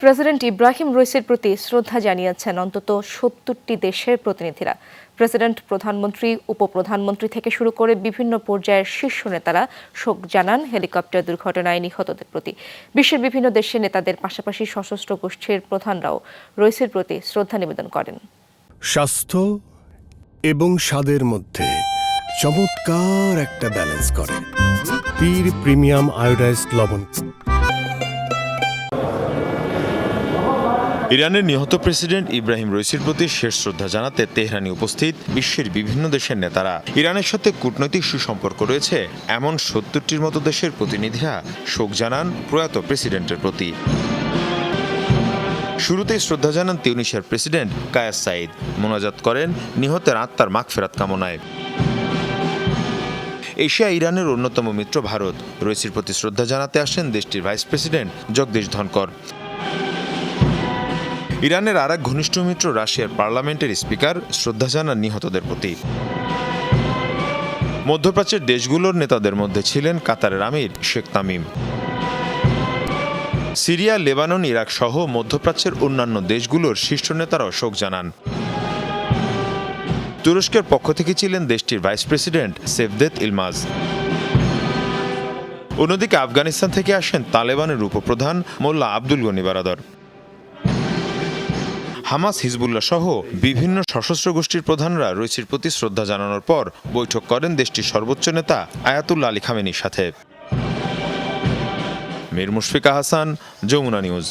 President Ibrahim রইসির প্রতি শ্রদ্ধা জানিয়েছেন অন্তত ৭০টি দেশের প্রতিনিধিরা। প্রেসিডেন্ট, প্রধানমন্ত্রী, উপপ্রধানমন্ত্রী থেকে শুরু করে বিভিন্ন পর্যায়ের শীর্ষ নেতারা শোক জানান হেলিকপ্টার দুর্ঘটনায় নিহতদের প্রতি। বিশ্বের বিভিন্ন দেশের নেতাদের পাশাপাশি সশস্ত্র গোষ্ঠীর প্রধানরাও রইসির প্রতি শ্রদ্ধা নিবেদন করেন। স্বাস্থ্য এবং স্বাদের মধ্যে চমৎকার একটা ব্যালেন্স করে পীর প্রিমিয়াম আয়োডাইজড লবণ। ইরানের নিহত প্রেসিডেন্ট ইব্রাহিম রইসির প্রতি শেষ শ্রদ্ধা জানাতে তেহরানে উপস্থিত বিশ্বের বিভিন্ন দেশের নেতারা। ইরানের সাথে কূটনৈতিক সুসম্পর্ক রয়েছে এমন ৭০টির মতো দেশের প্রতিনিধিরা শোক জানান প্রয়াত প্রেসিডেন্টের প্রতি। শুরুতেই শ্রদ্ধা জানান তিউনিসিয়ার প্রেসিডেন্ট কায়েস সাঈদ, মোনাজাত করেন নিহতের আত্মার মাগফিরাত কামনায়। এশিয়া ইরানের অন্যতম মিত্র ভারত রইসির প্রতি শ্রদ্ধা জানাতে আসেন দেশটির ভাইস প্রেসিডেন্ট জগদীশ ধনকর। ইরানের আর এক ঘনিষ্ঠ মিত্র রাশিয়ার পার্লামেন্টের স্পিকার শ্রদ্ধা জানান নিহতদের প্রতি। মধ্যপ্রাচ্যের দেশগুলোর নেতাদের মধ্যে ছিলেন কাতারের আমির Sheikh Tamim. Syria, Lebanon, Iraq সহ মধ্যপ্রাচ্যের অন্যান্য দেশগুলোর শীর্ষ নেতারাও শোক জানান। তুরস্কের পক্ষ থেকে ছিলেন দেশটির ভাইস প্রেসিডেন্ট সেভদেত ইলমাজ। অন্যদিকে আফগানিস্তান থেকে আসেন তালেবানের উপপ্রধান মোল্লা আব্দুল গনি বারাদর। হামাস, হিজবুল্লাহ সহ বিভিন্ন সশস্ত্র গোষ্ঠীর প্রধানরা রইসির প্রতি শ্রদ্ধা জানানোর পর বৈঠক করেন দেশটির সর্বোচ্চ নেতা আয়াতুল্লাহ আলী খামেনির সাথে। মীর মুশফিকা হাসান, যমুনা নিউজ।